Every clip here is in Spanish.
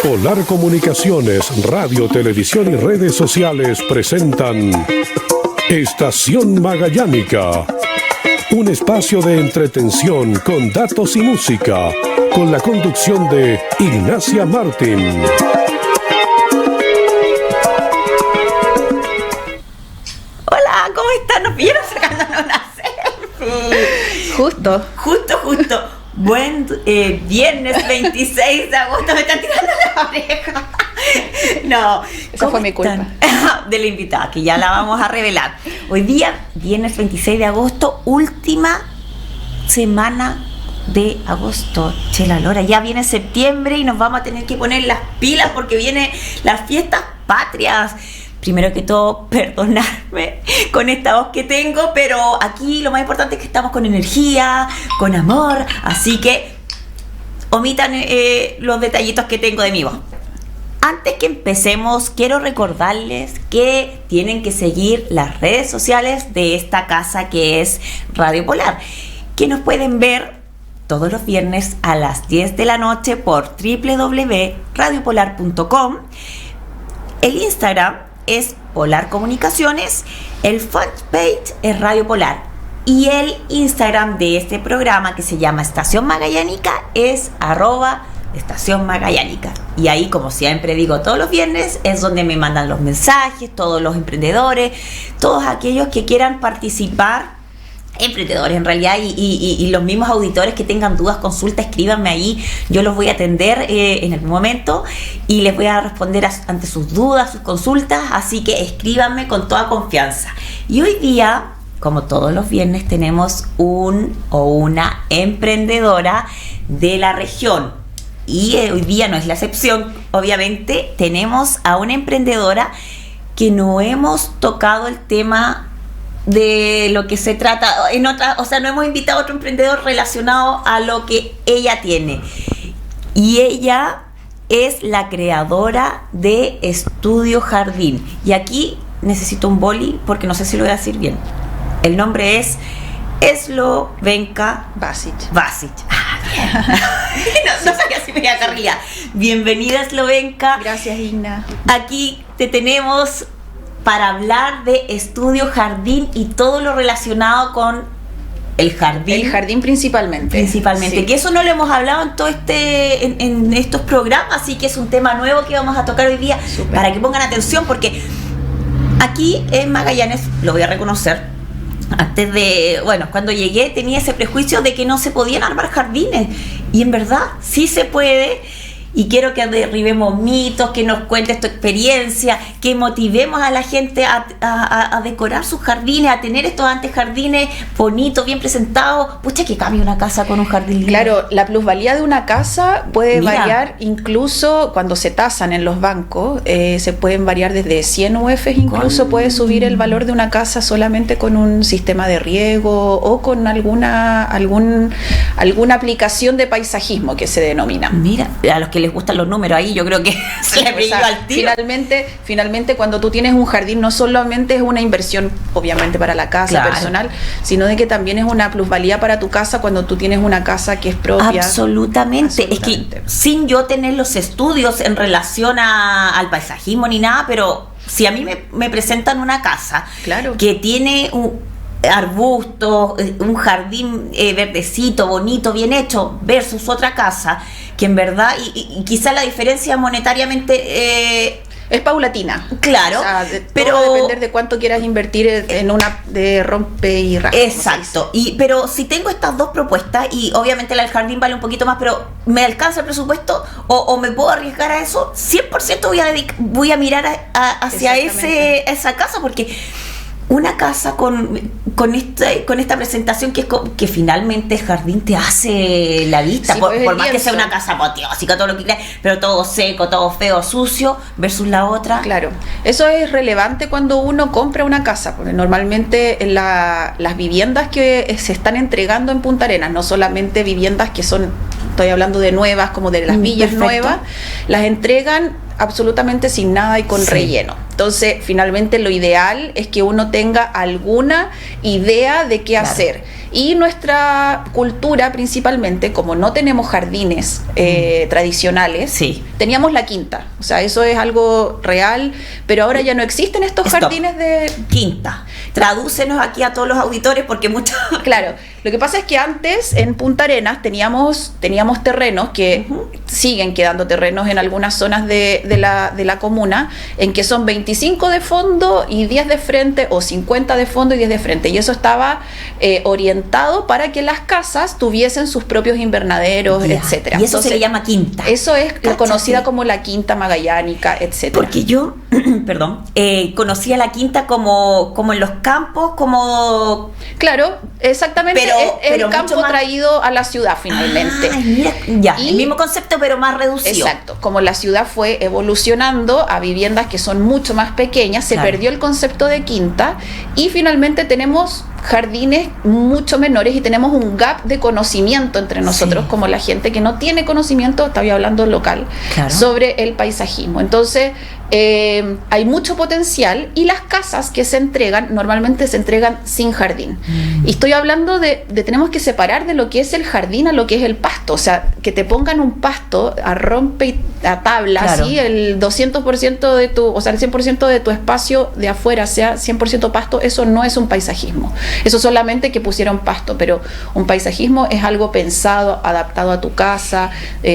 Polar Comunicaciones, Radio, Televisión y Redes Sociales presentan Estación Magallánica, un espacio de entretención con datos y música, con la conducción de Ignacia Martín. Hola, ¿cómo están? Nos vieron sacándonos una selfie. Justo. Buen viernes 26 de agosto. Me están tirando la oreja. No, esa fue mi culpa. De la invitada, que ya la vamos a revelar. Hoy día, viernes 26 de agosto, última semana de agosto. Chela Lora, ya viene septiembre y nos vamos a tener que poner las pilas porque vienen las fiestas patrias. Primero que todo, perdonarme con esta voz que tengo, pero aquí lo más importante es que estamos con energía, con amor, así que omitan los detallitos que tengo de mi voz. Antes que empecemos, quiero recordarles que tienen que seguir las redes sociales de esta casa que es Radio Polar, que nos pueden ver todos los viernes a las 10 de la noche por www.radiopolar.com. El Instagram es Polar Comunicaciones, el fanpage es Radio Polar y el Instagram de este programa que se llama Estación Magallánica es @Estación Magallánica. Y ahí, como siempre digo, todos los viernes es donde me mandan los mensajes, todos los emprendedores, todos aquellos que quieran participar, emprendedores en realidad, y los mismos auditores que tengan dudas, consultas, escríbanme ahí, yo los voy a atender en el momento y les voy a responder ante sus dudas, sus consultas, así que escríbanme con toda confianza. Y hoy día, como todos los viernes, tenemos un o una emprendedora de la región y hoy día no es la excepción. Obviamente tenemos a una emprendedora que no hemos tocado el tema de lo que se trata en otra, o sea, no hemos invitado a otro emprendedor relacionado a lo que ella tiene, y ella es la creadora de Estudio Jardín. Y aquí necesito un boli porque no sé si lo voy a decir bien. El nombre es Slovenka Vasic. Bien. No sabía si me iba a carrilar. Bienvenida, Slovenka. Gracias, Igna. Aquí te tenemos para hablar de Estudio Jardín y todo lo relacionado con el jardín. El jardín principalmente. Sí. Que eso no lo hemos hablado en todo en estos programas, así que es un tema nuevo que vamos a tocar hoy día. Súper. Para que pongan atención, porque aquí en Magallanes, lo voy a reconocer, cuando llegué tenía ese prejuicio de que no se podían armar jardines, y en verdad sí se puede. Y quiero que derribemos mitos, que nos cuentes tu experiencia, que motivemos a la gente a decorar sus jardines, a tener estos antejardines bonitos, bien presentados. Pucha, que cambia una casa con un jardín lindo. Claro, la plusvalía de una casa puede variar, incluso cuando se tasan en los bancos, se pueden variar desde 100 UF, incluso puede subir el valor de una casa solamente con un sistema de riego o con alguna aplicación de paisajismo que se denomina. Mira, a los que les gustan los números ahí, yo creo que se le brilló al tiro. Finalmente, cuando tú tienes un jardín, no solamente es una inversión, obviamente, para la casa, claro, personal, sino de que también es una plusvalía para tu casa cuando tú tienes una casa que es propia. Absolutamente. Es que sin yo tener los estudios en relación al paisajismo ni nada, pero si a mí me presentan una casa, claro, que tiene arbustos, un jardín verdecito, bonito, bien hecho, versus otra casa que en verdad, y quizá la diferencia monetariamente es paulatina. Claro, o sea, pero todo va a depender de cuánto quieras invertir en una de rompe y rasga. Exacto. Pero si tengo estas dos propuestas, y obviamente la del jardín vale un poquito más, pero ¿me alcanza el presupuesto o me puedo arriesgar a eso? 100% voy a mirar hacia esa casa, porque una casa con esta presentación que finalmente el jardín te hace la vista, sí, por más que sea una casa apoteósica, todo lo que quieras, pero todo seco, todo feo, sucio, versus la otra. Claro, eso es relevante cuando uno compra una casa, porque normalmente las viviendas que se están entregando en Punta Arenas, no solamente viviendas que son, estoy hablando de nuevas, como de las villas nuevas, las entregan absolutamente sin nada y con relleno. Entonces, finalmente lo ideal es que uno tenga alguna idea de qué hacer. Y nuestra cultura principalmente, como no tenemos jardines tradicionales, Sí. teníamos la quinta. O sea, eso es algo real, pero ahora ya no existen estos Stop. jardines de... Quinta. Tradúcenos aquí a todos los auditores porque muchos... Claro, lo que pasa es que antes en Punta Arenas teníamos terrenos que siguen quedando terrenos en algunas zonas de la comuna, en que son 25 de fondo y 10 de frente, o 50 de fondo y 10 de frente, y eso estaba orientado para que las casas tuviesen sus propios invernaderos, Ya. etcétera. Y eso se Entonces, le llama quinta. eso es Cáchate. conocida como la quinta magallánica, etcétera. Porque yo, perdón, conocía la quinta como en los campos, como... Claro, exactamente, Pero- es pero el campo mucho más- traído a la ciudad finalmente. Ay, mira, ya, Y- el mismo concepto pero más reducido. Exacto, como la ciudad fue evolucionando a viviendas que son mucho más pequeñas, se Claro. perdió el concepto de quinta y finalmente tenemos jardines mucho menores y tenemos un gap de conocimiento entre nosotros, Sí. como la gente que no tiene conocimiento, estaba hablando local, Claro. sobre el paisajismo. Entonces, hay mucho potencial y las casas que se entregan normalmente se entregan sin jardín. Y estoy hablando de tenemos que separar de lo que es el jardín a lo que es el pasto. O sea, que te pongan un pasto a rompe y a tabla, Claro. así, el 200% de tu, o sea, el 100% de tu espacio de afuera sea 100% pasto, eso no es un paisajismo. Eso solamente que pusieron pasto, pero un paisajismo es algo pensado, adaptado a tu casa,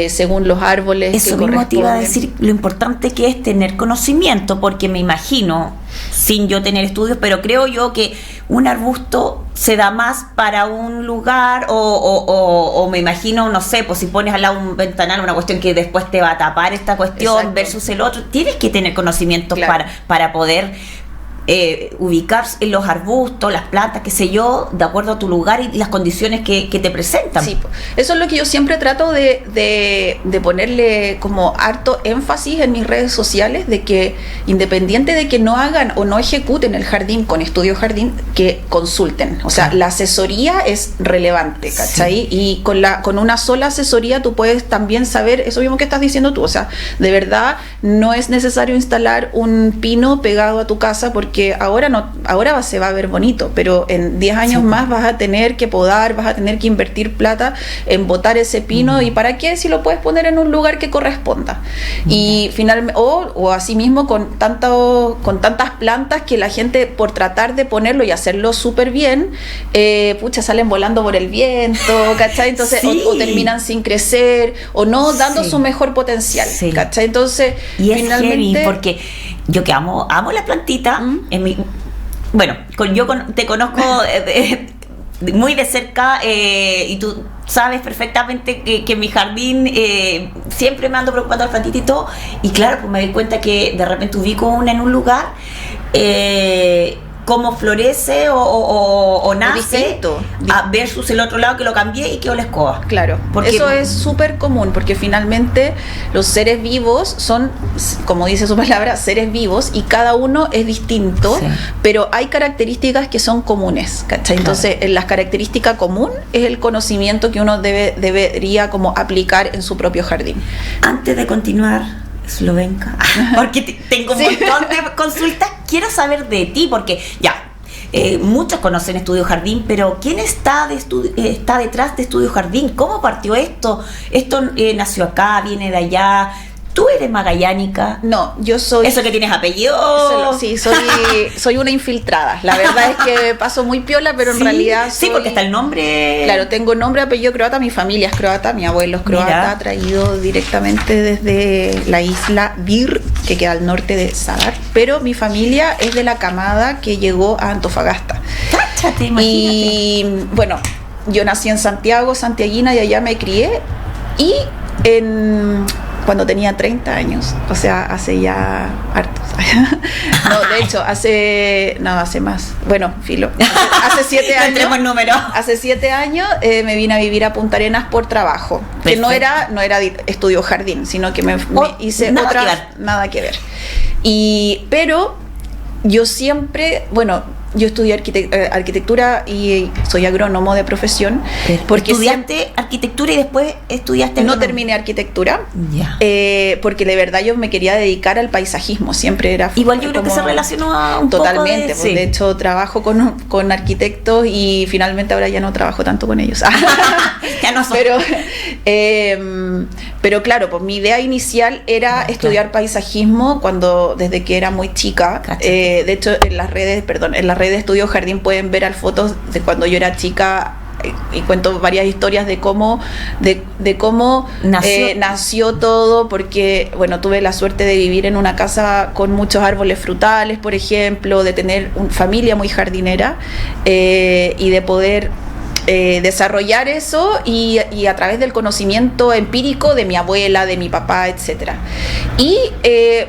según los árboles. Eso que mismo te iba a corresponden. decir lo importante que es tener conocimiento, porque me imagino, sin yo tener estudios, pero creo yo que un arbusto se da más para un lugar o me imagino, no sé, pues si pones al lado un ventanal, una cuestión que después te va a tapar esta cuestión Exacto. versus el otro, tienes que tener conocimiento Claro. para poder ubicar en los arbustos, las plantas, qué sé yo, de acuerdo a tu lugar y las condiciones que te presentan. Sí, eso es lo que yo siempre trato de ponerle como harto énfasis en mis redes sociales, de que independiente de que no hagan o no ejecuten el jardín con Estudio Jardín, que consulten. O sea, Claro. la asesoría es relevante, ¿cachai? Y con una sola asesoría tú puedes también saber eso mismo que estás diciendo tú. O sea, de verdad no es necesario instalar un pino pegado a tu casa porque ahora se va a ver bonito, pero en 10 años Sí. más vas a tener que podar, vas a tener que invertir plata en botar ese pino, y para qué si lo puedes poner en un lugar que corresponda. Y finalmente, o asimismo con tantas plantas que la gente, por tratar de ponerlo y hacerlo súper bien, salen volando por el viento, ¿cachai? Entonces, Sí. o terminan sin crecer, o no dando Sí. su mejor potencial, Sí. ¿cachai? Entonces, Y es finalmente... heavy porque yo que amo la plantita, te conozco muy de cerca y tú sabes perfectamente que en mi jardín siempre me ando preocupando de la plantita y todo, y claro, pues me doy cuenta que de repente ubico una en un lugar, cómo florece o nace distinto. versus el otro lado que lo cambié y quedó la escoba. Claro, Porque- eso es súper común, porque finalmente los seres vivos son, como dice su palabra, seres vivos, y cada uno es distinto, Sí. pero hay características que son comunes, ¿cachai? Claro. Entonces, la característica común es el conocimiento que uno debería como aplicar en su propio jardín. Antes de continuar, Slovenka, porque tengo un Sí. montón de consultas, quiero saber de ti, porque ya, muchos conocen Estudio Jardín, pero ¿quién está detrás de Estudio Jardín? ¿Cómo partió esto? ¿Esto nació acá, viene de allá? ¿Tú eres magallánica? No, yo soy... ¿Eso que tienes apellido? Sí, soy una infiltrada. La verdad es que paso muy piola, pero en Sí, realidad sí, soy- porque está el nombre. Claro, tengo nombre, apellido croata, mi familia es croata, mi abuelo es croata, Mira. traído directamente desde la isla Vir, que queda al norte de Zadar, pero mi familia es de la camada que llegó a Antofagasta. Cáchate, imagínate. Y bueno, yo nací en Santiago, santiaguina, y allá me crié, y cuando tenía 30 años, o sea, hace ya hartos. No, de hecho, hace más. Bueno, filo. Hace 7 No años. entremos en números. Hace 7 años me vine a vivir a Punta Arenas por trabajo. Que no Perfecto. era estudio jardín, sino que me hice nada otra. que ver. Nada que ver. Pero yo siempre, bueno, yo estudié arquitectura y soy agrónomo de profesión. Porque ¿estudiaste arquitectura y después estudiaste No agrónomo? terminé arquitectura, Ya. porque de verdad yo me quería dedicar al paisajismo, siempre era... Igual yo creo que se relacionó a un totalmente, poco de... de hecho trabajo con arquitectos y finalmente ahora ya no trabajo tanto con ellos. Ya no son. Pero claro, pues mi idea inicial era estudiar paisajismo desde que era muy chica. De hecho, en las redes de Estudio Jardín pueden ver fotos de cuando yo era chica y cuento varias historias de cómo nació todo, porque bueno, tuve la suerte de vivir en una casa con muchos árboles frutales, por ejemplo, de tener una familia muy jardinera, y de poder desarrollar eso y a través del conocimiento empírico de mi abuela, de mi papá, etcétera. Y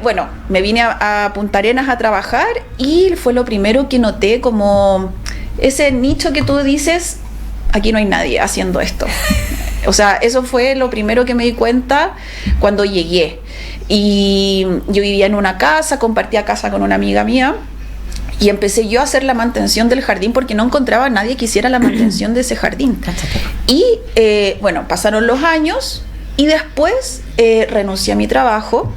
bueno, me vine a Punta Arenas a trabajar y fue lo primero que noté, como ese nicho que tú dices, aquí no hay nadie haciendo esto. O sea, eso fue lo primero que me di cuenta cuando llegué. Y yo vivía en una casa, compartía casa con una amiga mía. Y empecé yo a hacer la mantención del jardín porque no encontraba a nadie que hiciera la mantención de ese jardín. Y bueno, pasaron los años y después renuncié a mi trabajo.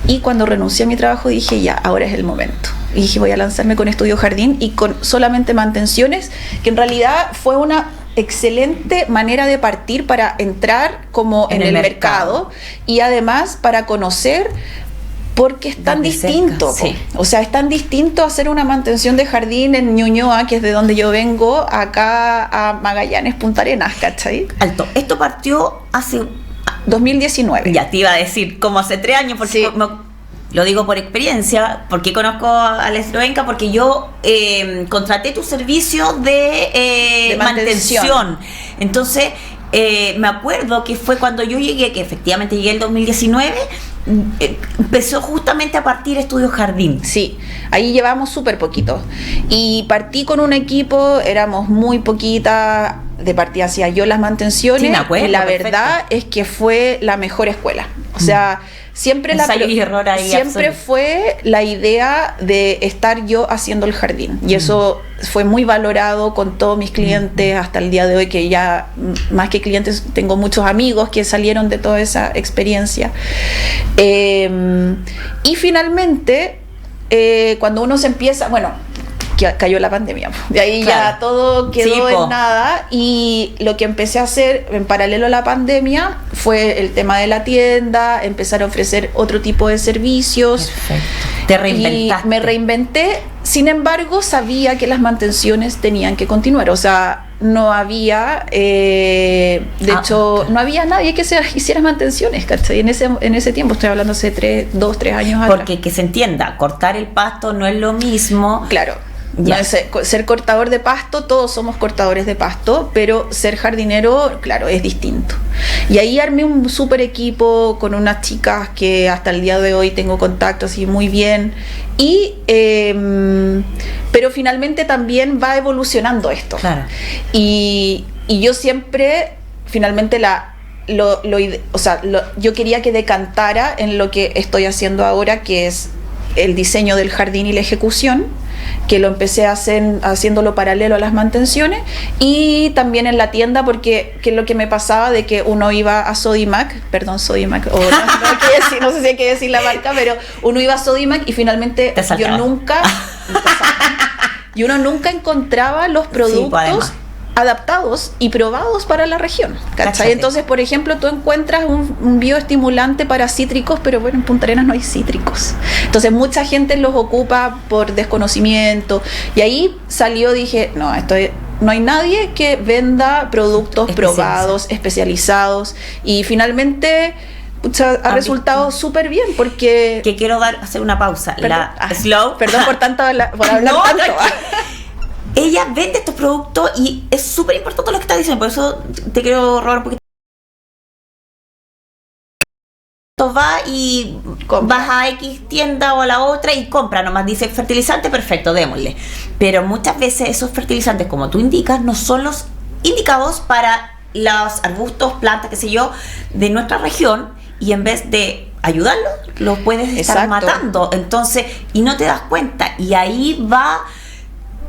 Y cuando renuncié a mi trabajo dije, ya, ahora es el momento. Y dije, voy a lanzarme con Estudio Jardín y con solamente mantenciones, que en realidad fue una excelente manera de partir para entrar como en el mercado y además para conocer, porque es tan distinto, sí. O sea, es tan distinto hacer una mantención de jardín en Ñuñoa, que es de donde yo vengo, acá a Magallanes, Punta Arenas, ¿cachai? Alto, esto partió hace... 2019. Ya te iba a decir, como hace 3 años, porque sí. Lo digo por experiencia, porque conozco a la Eslovenka, porque yo contraté tu servicio de mantención. Entonces, me acuerdo que fue cuando yo llegué, que efectivamente llegué el 2019, empezó justamente a partir Estudio Jardín. Sí, ahí llevamos súper poquito. Y partí con un equipo, éramos muy poquitas, de partida hacía yo las mantenciones, sí, me acuerdo, y la verdad es que fue la mejor escuela. O sea, siempre fue la idea de estar yo haciendo el jardín. Y eso fue muy valorado con todos mis clientes hasta el día de hoy, que ya más que clientes tengo muchos amigos que salieron de toda esa experiencia. Y finalmente, cuando uno se empieza, bueno, que cayó la pandemia, de ahí ya todo quedó en nada, y lo que empecé a hacer en paralelo a la pandemia fue el tema de la tienda, empezar a ofrecer otro tipo de servicios. Perfecto. Te reinventaste. Y me reinventé, sin embargo sabía que las mantenciones tenían que continuar, o sea, no había hecho no había nadie que hiciera mantenciones, ¿cachai? En ese tiempo, estoy hablando hace 2, 3 años atrás. Porque que se entienda, cortar el pasto no es lo mismo. Claro. No es ser cortador de pasto, todos somos cortadores de pasto, pero ser jardinero, claro, es distinto. Y ahí armé un súper equipo con unas chicas que hasta el día de hoy tengo contacto así muy bien. Y pero finalmente también va evolucionando esto. Claro. Y yo siempre, finalmente yo quería que decantara en lo que estoy haciendo ahora, que es el diseño del jardín y la ejecución, que lo empecé a hacer haciéndolo paralelo a las mantenciones, y también en la tienda, porque que es lo que me pasaba de que uno iba a Sodimac, no sé si hay que decir la marca, pero uno iba a Sodimac y finalmente uno nunca encontraba los productos adaptados y probados para la región, ¿cachai? Entonces, por ejemplo, tú encuentras un bioestimulante para cítricos, pero bueno, en Punta Arenas no hay cítricos. Entonces, mucha gente los ocupa por desconocimiento. Y ahí dije, no hay nadie que venda productos probados, especializados. Y finalmente ha resultado súper bien, porque... Que quiero hacer una pausa. Perdón por hablar tanto. Ella vende estos productos y es súper importante lo que está diciendo, por eso te quiero robar un poquito. Va y vas a X tienda o a la otra y compra, nomás dice fertilizante, perfecto, démosle. Pero muchas veces esos fertilizantes, como tú indicas, no son los indicados para los arbustos, plantas, qué sé yo, de nuestra región, y en vez de ayudarlos, los puedes estar matando. Entonces, y no te das cuenta, y ahí va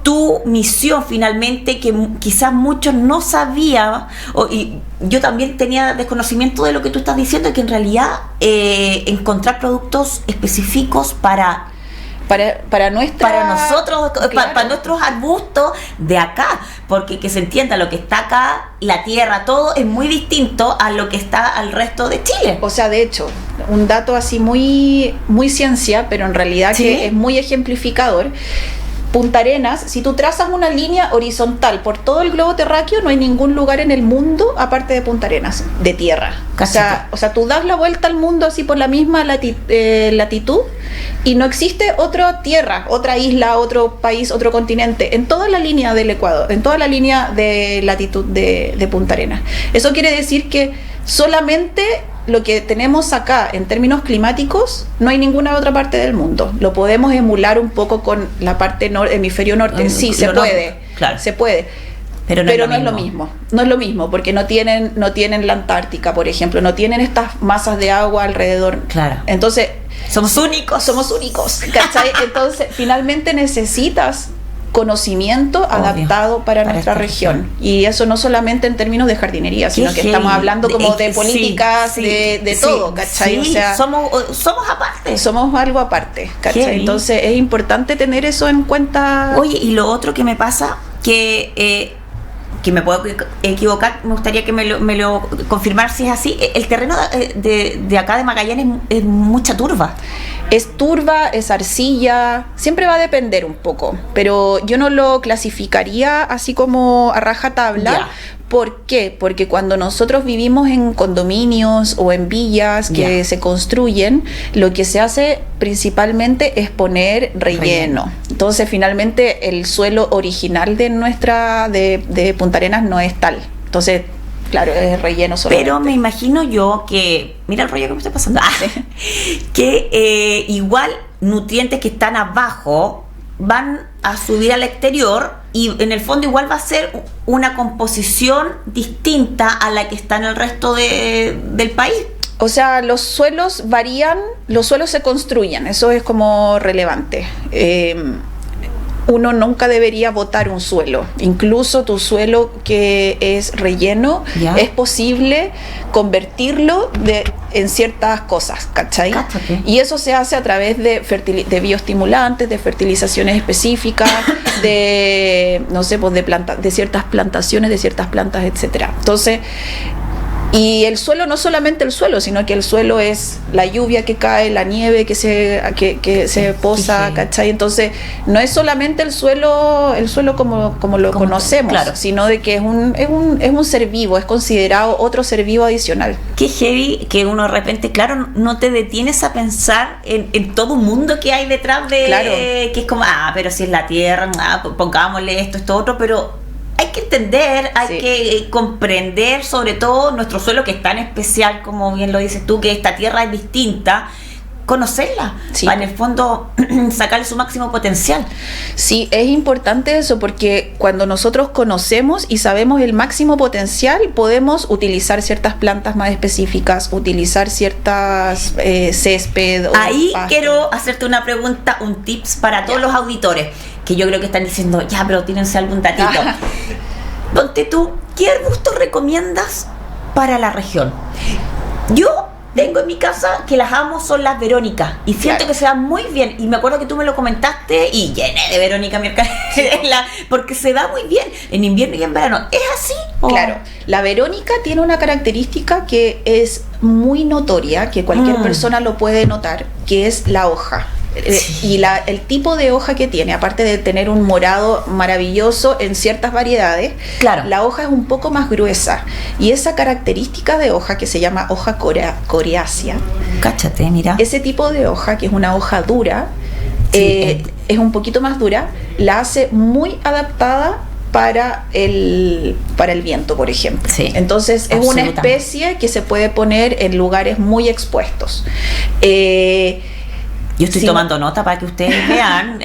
tu misión finalmente, que quizás muchos no sabían, y yo también tenía desconocimiento de lo que tú estás diciendo, que en realidad encontrar productos específicos para nosotros, claro. para nuestros arbustos de acá, porque que se entienda, lo que está acá, la tierra, todo es muy distinto a lo que está al resto de Chile. O sea, de hecho, un dato así muy, muy ciencia, pero en realidad ¿Sí? que es muy ejemplificador. Punta Arenas, si tú trazas una línea horizontal por todo el globo terráqueo, no hay ningún lugar en el mundo aparte de Punta Arenas, de tierra. O sea, tú das la vuelta al mundo así por la misma latitud y no existe otra tierra, otra isla, otro país, otro continente en toda la línea del Ecuador, en toda la línea de latitud de Punta Arenas. Eso quiere decir que solamente lo que tenemos acá en términos climáticos no hay ninguna otra parte del mundo. Lo podemos emular un poco con la parte hemisferio norte. Sí, se puede, claro. Se puede. Pero no es lo mismo. No es lo mismo, porque no tienen la Antártica, por ejemplo, no tienen estas masas de agua alrededor. Claro. Entonces, somos únicos, ¿cachai? Entonces, finalmente necesitas conocimiento adaptado para nuestra región. Y eso no solamente en términos de jardinería, sino que estamos hablando como de políticas, de todo, ¿cachai? Sí, o sea, somos aparte. Somos algo aparte, ¿cachai? Entonces es importante tener eso en cuenta. Oye, y lo otro que me pasa, que me puedo equivocar, me gustaría que me lo confirmar si es así, el terreno de acá de Magallanes es mucha turba. Es turba, es arcilla, siempre va a depender un poco, pero yo no lo clasificaría así como a rajatabla. Ya. ¿Por qué? Porque cuando nosotros vivimos en condominios o en villas que se construyen, lo que se hace principalmente es poner relleno. Entonces, finalmente, el suelo original de Punta Arenas no es tal. Entonces, claro, es relleno solamente. Pero me imagino yo que, mira el rollo que me está pasando, que igual nutrientes que están abajo van a subir al exterior y en el fondo igual va a ser una composición distinta a la que está en el resto del país. O sea, los suelos varían, los suelos se construyen, eso es como relevante. Uno nunca debería botar un suelo, incluso tu suelo que es relleno, es posible convertirlo en ciertas cosas, ¿cachai? Cáchate. Y eso se hace a través de bioestimulantes, de fertilizaciones específicas, de, no sé, pues de ciertas plantaciones, de ciertas plantas, etcétera. Entonces, y el suelo no es solamente el suelo, sino que el suelo es la lluvia que cae, la nieve que se posa, ¿cachai? Entonces, no es solamente el suelo como lo conocemos, claro, sino de que es un ser vivo, es considerado otro ser vivo adicional. Qué heavy que uno de repente, claro, no te detienes a pensar en todo un mundo que hay detrás de, claro, que es como, pero si es la tierra, pongámosle esto, otro, pero hay que entender, hay que comprender sobre todo nuestro suelo, que es tan especial, como bien lo dices tú, que esta tierra es distinta, conocerla, para en el fondo sacarle su máximo potencial. Sí, es importante eso, porque cuando nosotros conocemos y sabemos el máximo potencial, podemos utilizar ciertas plantas más específicas, utilizar ciertas césped. Ahí pasto. quiero hacerte una pregunta, un tips para todos los auditores, que yo creo que están diciendo, pero tírense algún datito. Ponte tú, ¿qué arbustos recomiendas para la región? Yo tengo en mi casa que las amo, son las Verónicas, y siento que se dan muy bien, y me acuerdo que tú me lo comentaste y llené de Verónica mi porque se da muy bien en invierno y en verano. ¿Es así? Claro, la Verónica tiene una característica que es muy notoria, que cualquier persona lo puede notar, que es la hoja. Y el tipo de hoja que tiene, aparte de tener un morado maravilloso en ciertas variedades, la hoja es un poco más gruesa, y esa característica de hoja que se llama hoja coriácea, cáchate, mira, ese tipo de hoja, que es una hoja dura, es un poquito más dura, la hace muy adaptada para el viento, por ejemplo. Entonces es una especie que se puede poner en lugares muy expuestos. Yo estoy tomando nota para que ustedes vean.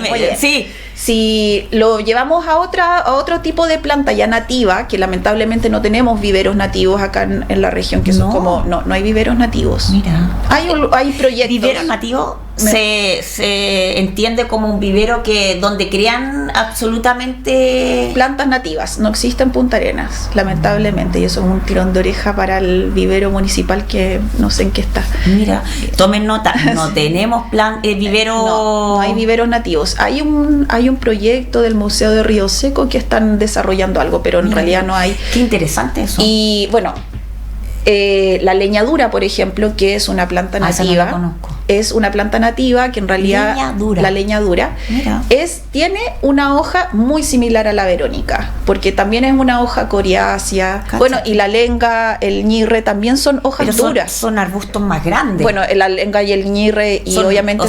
Muy bien. Si lo llevamos a otro tipo de planta ya nativa, que lamentablemente no tenemos viveros nativos acá en la región, que son como, no hay viveros nativos. Mira. Hay proyectos. Vivero nativo se entiende como un vivero donde crean absolutamente plantas nativas. No existe en Punta Arenas, lamentablemente, y eso es un tirón de oreja para el vivero municipal que no sé en qué está. Mira, tomen nota, no tenemos vivero. No hay viveros nativos. Hay un proyecto del Museo de Río Seco que están desarrollando algo, pero en realidad no hay. Qué interesante eso. Y bueno, la leñadura, por ejemplo, que es una planta nativa. Esa no la conozco. Es una planta nativa que en realidad la leñadura tiene una hoja muy similar a la verónica, porque también es una hoja coriácea. Cáchate. Bueno, y la lenga, el ñirre también son hojas duras. Son arbustos más grandes. Bueno, la lenga y el ñirre y obviamente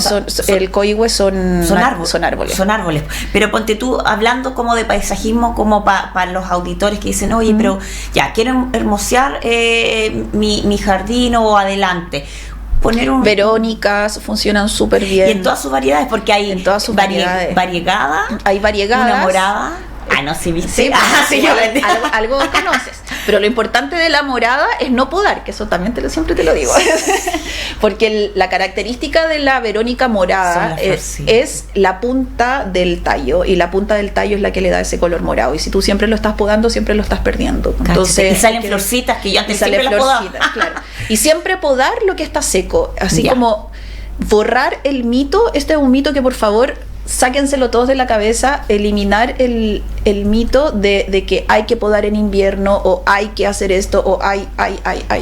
el coihue son árboles. Son árboles. Pero ponte tú, hablando como de paisajismo, como para los auditores que dicen, oye, pero ya, quiero hermosear mi jardín o adelante. Poner Verónicas funcionan súper bien. Y en todas sus variedades, porque hay en todas sus variedades. Variegada. Hay variegadas. Una morada. No, sí, viste. Sí, sí, algo conoces. Pero lo importante de la morada es no podar, que eso también siempre te lo digo. Porque la característica de la Verónica morada es la punta del tallo, y la punta del tallo es la que le da ese color morado. Y si tú siempre lo estás podando, siempre lo estás perdiendo. Entonces, y salen florcitas que yo antes siempre las podaba. Claro. Y siempre podar lo que está seco. Así como borrar el mito. Este es un mito que, por favor, sáquenselo todos de la cabeza, eliminar el mito de que hay que podar en invierno, o hay que hacer esto, o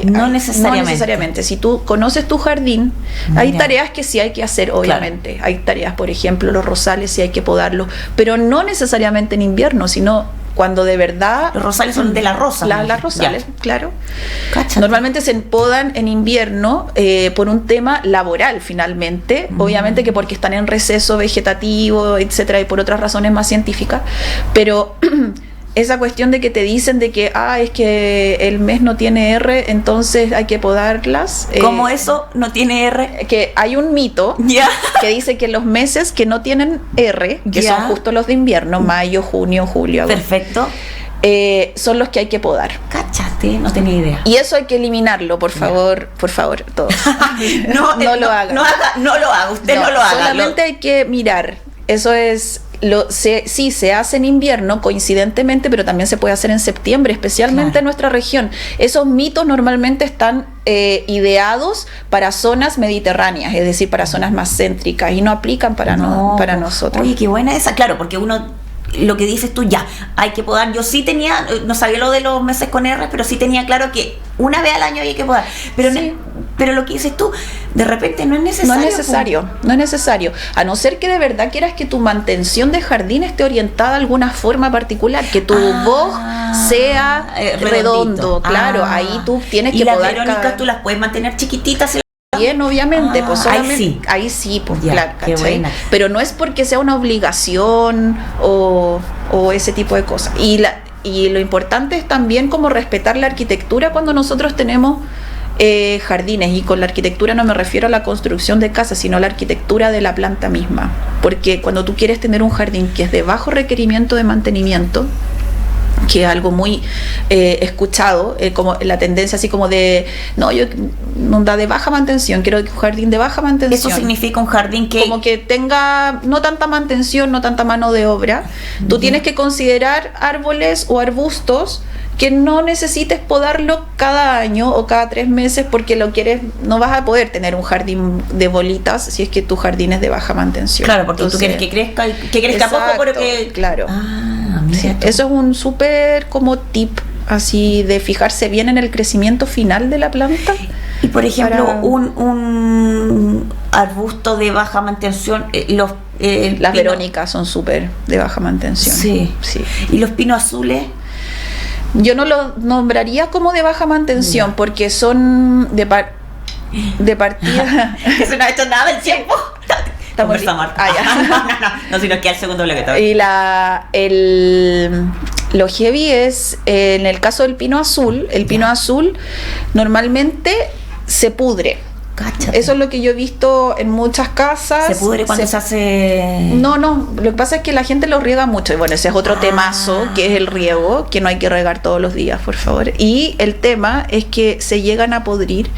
no necesariamente. Si tú conoces tu jardín, hay tareas que sí hay que hacer, obviamente. Hay tareas, por ejemplo, los rosales sí hay que podarlos, pero no necesariamente en invierno, sino cuando de verdad. Los rosales son de las rosas. Las rosales, claro. Cáchate. Normalmente se podan en invierno por un tema laboral, finalmente. Obviamente que porque están en receso vegetativo, etcétera, y por otras razones más científicas. Pero esa cuestión de que te dicen de que es que el mes no tiene R, entonces hay que podarlas. ¿Cómo eso no tiene R? Que hay un mito que dice que los meses que no tienen R, que son justo los de invierno, mayo, junio, julio, agosto. Perfecto. Son los que hay que podar. Cáchate, no tenía idea. Y eso hay que eliminarlo, por favor, todos. no lo haga. No lo haga, usted no lo haga. Solamente hay que mirar. Eso es. Sí, se hace en invierno coincidentemente, pero también se puede hacer en septiembre, especialmente en nuestra región. Esos mitos normalmente están ideados para zonas mediterráneas, es decir, para zonas más céntricas, y no aplican para nosotros. Oye, qué buena esa, claro, porque uno, lo que dices tú, hay que podar. Yo sí tenía, no sabía lo de los meses con R, pero sí tenía claro que una vez al año hay que podar. Pero lo que dices tú, de repente no es necesario. No es necesario. A no ser que de verdad quieras que tu mantención de jardín esté orientada de alguna forma particular, que tu boj sea redondo. Claro, ahí tú tienes que podar. Y las verónicas tú las puedes mantener chiquititas. Bien, obviamente, pues solamente ahí sí, pues claro, qué buena. Pero no es porque sea una obligación o ese tipo de cosas. Y lo importante es también como respetar la arquitectura cuando nosotros tenemos jardines, y con la arquitectura no me refiero a la construcción de casas, sino a la arquitectura de la planta misma, porque cuando tú quieres tener un jardín que es de bajo requerimiento de mantenimiento, que es algo muy escuchado, como la tendencia así como de yo no da de baja mantención, quiero un jardín de baja mantención. Eso significa un jardín que como que tenga no tanta mantención, no tanta mano de obra. Tú tienes que considerar árboles o arbustos que no necesites podarlo cada año o cada 3 meses, porque no vas a poder tener un jardín de bolitas si es que tu jardín es de baja mantención. Claro, porque tú quieres que crezca poco, pero que claro. Mira, eso es un súper como tip, así de fijarse bien en el crecimiento final de la planta. Y por ejemplo, un arbusto de baja mantención, las verónicas son súper de baja mantención. Sí. ¿Y los pinos azules? Yo no los nombraría como de baja mantención, porque son de partida. Que se no ha hecho nada el tiempo. No, sino que al segundo bloque. Y lo heavy es, en el caso del pino azul, el pino azul normalmente se pudre. Cáchate. Eso es lo que yo he visto en muchas casas. Se pudre cuando se hace... No, lo que pasa es que la gente lo riega mucho. Y bueno, ese es otro temazo, que es el riego, que no hay que regar todos los días, por favor. Y el tema es que se llegan a podrir.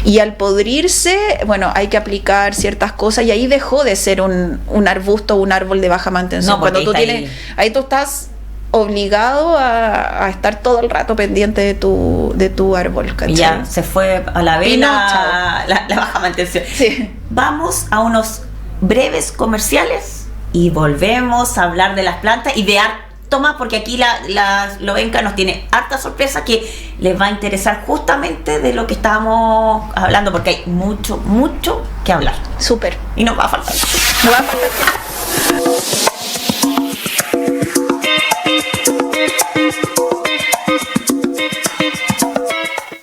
Y al podrirse, bueno, hay que aplicar ciertas cosas. Y ahí dejó de ser un arbusto o un árbol de baja mantención. No, porque cuando tú tienes... Ahí tú estás obligado a estar todo el rato pendiente de tu árbol, ¿cachai? Ya se fue a la vela la baja mantención. Sí. Vamos a unos breves comerciales y volvemos a hablar de las plantas y de harto más, porque aquí la Lovenka nos tiene harta sorpresa que les va a interesar justamente de lo que estábamos hablando, porque hay mucho que hablar. Súper. Y nos va a faltar. No va a faltar.